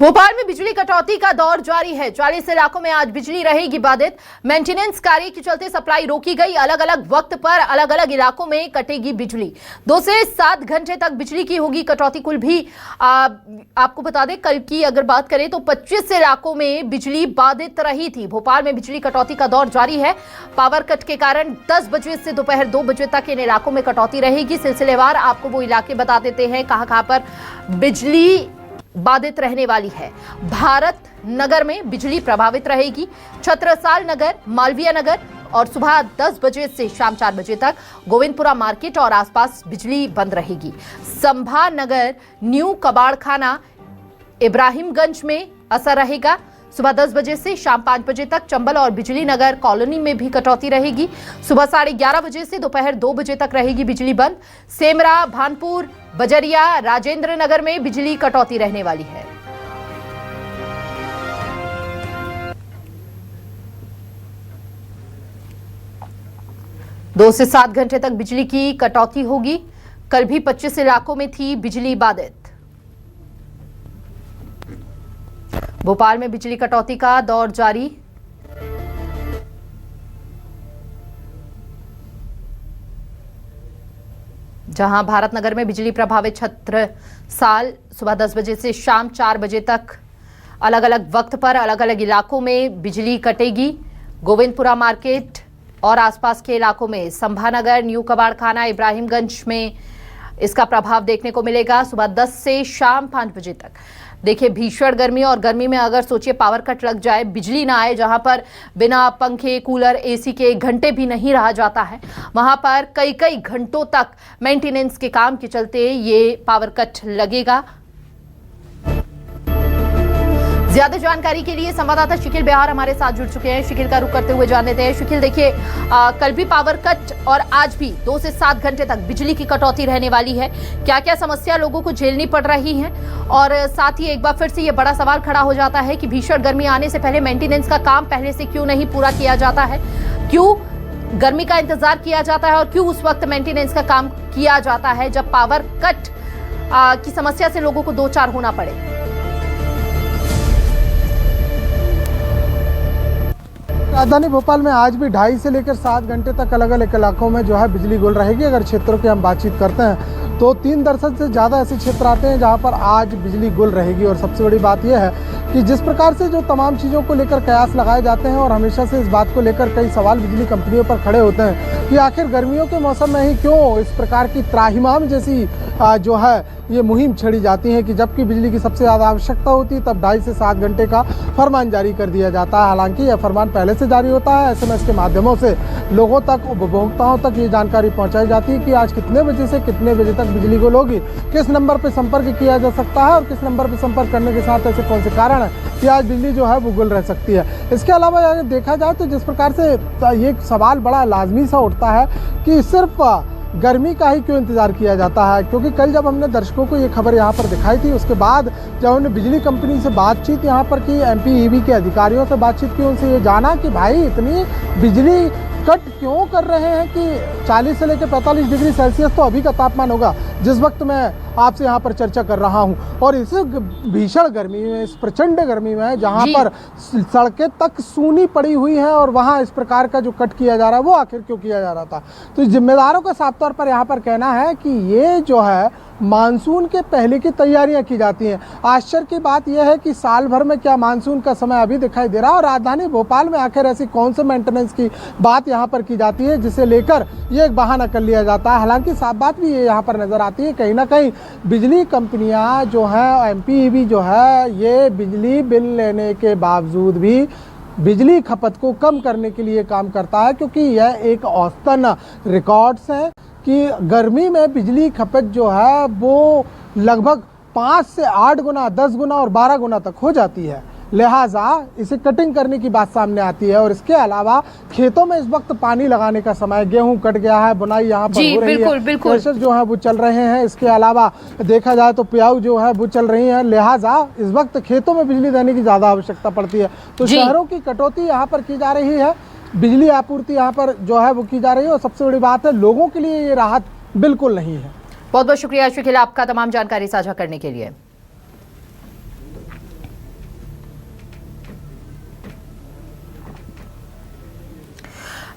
भोपाल में बिजली कटौती का दौर जारी है। 40 इलाकों में आज बिजली रहेगी बाधित। मेंटेनेंस कार्य के चलते सप्लाई रोकी गई। अलग अलग वक्त पर अलग अलग इलाकों में कटेगी बिजली। 2 से 7 घंटे तक बिजली की होगी कटौती। कुल भी आपको बता दें, कल की अगर बात करें तो 25 इलाकों में बिजली बाधित रही थी। भोपाल में बिजली कटौती का दौर जारी है। पावर कट के कारण 10 बजे से दोपहर 2 बजे तक इन इलाकों में कटौती रहेगी। सिलसिलेवार आपको वो इलाके बता देते हैं कहां पर बिजली बाधित रहने वाली है। भारत नगर में बिजली प्रभावित रहेगी। छत्रसाल नगर, मालवीय नगर और सुबह 10 बजे से शाम 4 बजे तक गोविंदपुरा मार्केट और आसपास बिजली बंद रहेगी। संभा नगर, न्यू कबाड़खाना, इब्राहिमगंज में असर रहेगा। सुबह 10 बजे से शाम 5 बजे तक चंबल और बिजली नगर कॉलोनी में भी कटौती रहेगी। सुबह 11:30 बजे से दोपहर 2 बजे तक रहेगी बिजली बंद। सेमरा, भानपुर, बजरिया, राजेंद्र नगर में बिजली कटौती रहने वाली है। दो से 7 घंटे तक बिजली की कटौती होगी। कल भी 25 इलाकों में थी बिजली बाधित। भोपाल में बिजली कटौती का दौर जारी। जहां भारत नगर में बिजली प्रभावित छत्रसाल सुबह 10 बजे से शाम 4 बजे तक अलग अलग वक्त पर अलग अलग इलाकों में बिजली कटेगी। गोविंदपुरा मार्केट और आसपास के इलाकों में संभानगर, न्यू कबाड़खाना, इब्राहिमगंज में इसका प्रभाव देखने को मिलेगा। सुबह 10 से शाम 5 बजे तक देखिए भीषण गर्मी, और गर्मी में अगर सोचिए पावर कट लग जाए, बिजली ना आए, जहां पर बिना पंखे, कूलर, एसी के 1 घंटे भी नहीं रहा जाता है, वहां पर कई घंटों तक मेंटेनेंस के काम के चलते ये पावर कट लगेगा। ज्यादा जानकारी के लिए संवाददाता शिखिल बिहार हमारे साथ जुड़ चुके हैं। शिखिल का रुख करते हुए जान लेते हैं। शिखिल, देखिए कल भी पावर कट और आज भी 2 से 7 घंटे तक बिजली की कटौती रहने वाली है। क्या क्या समस्या लोगों को झेलनी पड़ रही है, और साथ ही एक बार फिर से ये बड़ा सवाल खड़ा हो जाता है कि भीषण गर्मी आने से पहले मेंटेनेंस का काम पहले से क्यों नहीं पूरा किया जाता है, क्यों गर्मी का इंतजार किया जाता है और क्यों उस वक्त मेंटेनेंस का काम किया जाता है जब पावर कट की समस्या से लोगों को 2-4 होना पड़े। राजधानी भोपाल में आज भी 2.5 से लेकर 7 घंटे तक अलग अलग इलाकों में जो है बिजली गुल रहेगी। अगर क्षेत्रों की हम बातचीत करते हैं तो 3 दर्जन से ज़्यादा ऐसे क्षेत्र आते हैं जहां पर आज बिजली गुल रहेगी। और सबसे बड़ी बात यह है कि जिस प्रकार से जो तमाम चीज़ों को लेकर कयास लगाए जाते हैं और हमेशा से इस बात को लेकर कई सवाल बिजली कंपनियों पर खड़े होते हैं कि आखिर गर्मियों के मौसम में ही क्यों इस प्रकार की त्राहिमाम जैसी जो है ये मुहिम छेड़ी जाती है कि जबकि बिजली की सबसे ज़्यादा आवश्यकता होती है तब 2.5 से 7 घंटे का फरमान जारी कर दिया जाता है। हालांकि यह फरमान पहले से जारी होता है। SMS के माध्यमों से लोगों तक, उपभोक्ताओं तक ये जानकारी पहुंचाई जाती है कि आज कितने बजे से कितने बजे तक बिजली गुल होगी, किस नंबर पर संपर्क किया जा सकता है और किस नंबर पर संपर्क करने के साथ ऐसे कौन से कारण है कि आज बिजली जो है वो गुल रह सकती है। इसके अलावा अगर देखा जाए तो जिस प्रकार से ये सवाल बड़ा लाजमी सा उठता है कि सिर्फ गर्मी का ही क्यों इंतज़ार किया जाता है, क्योंकि कल जब हमने दर्शकों को ये खबर यहाँ पर दिखाई थी उसके बाद जब हमने बिजली कंपनी से बातचीत यहाँ पर की, MPEB के अधिकारियों से बातचीत की, उनसे ये जाना कि भाई इतनी बिजली कट क्यों कर रहे हैं कि 40 से लेकर 45 डिग्री सेल्सियस तो अभी का तापमान होगा जिस वक्त मैं आपसे यहाँ पर चर्चा कर रहा हूँ। और इस भीषण गर्मी में, इस प्रचंड गर्मी में जहाँ पर सड़कें तक सूनी पड़ी हुई हैं और वहाँ इस प्रकार का जो कट किया जा रहा है वो आखिर क्यों किया जा रहा था। तो जिम्मेदारों का साफ तौर पर यहाँ पर कहना है कि ये जो है मानसून के पहले की तैयारियां की जाती हैं। आश्चर्य की बात यह है कि साल भर में क्या मानसून का समय अभी दिखाई दे रहा है और राजधानी भोपाल में आखिर ऐसी कौन से मेंटेनेंस की बात यहाँ पर की जाती है जिसे लेकर ये एक बहाना कर लिया जाता है। हालांकि साफ बात भी ये यहाँ पर नजर आती है, कहीं ना कहीं बिजली कंपनियां जो है, MPEB जो है, ये बिजली बिल लेने के बावजूद भी बिजली खपत को कम करने के लिए काम करता है, क्योंकि यह एक औसतन रिकॉर्ड्स है कि गर्मी में बिजली खपत जो है वो लगभग 5 से 8 गुना, 10 गुना और 12 गुना तक हो जाती है। लिहाजा इसे कटिंग करने की बात सामने आती है। और इसके अलावा खेतों में इस वक्त पानी लगाने का समय, गेहूं कट गया है, बुनाई यहाँ पर हो रही है, थ्रेशर जो है वो चल रहे हैं। इसके अलावा देखा जाए तो प्याऊ जो है वो चल रही है। लिहाजा इस वक्त खेतों में बिजली देने की ज़्यादा आवश्यकता पड़ती है। तो शहरों की कटौती यहाँ पर की जा रही है, बिजली आपूर्ति यहाँ पर जो है वो की जा रही है। और सबसे बड़ी बात है, लोगों के लिए ये राहत बिल्कुल नहीं है। बहुत बहुत शुक्रिया शिखिल आपका तमाम जानकारी साझा करने के लिए।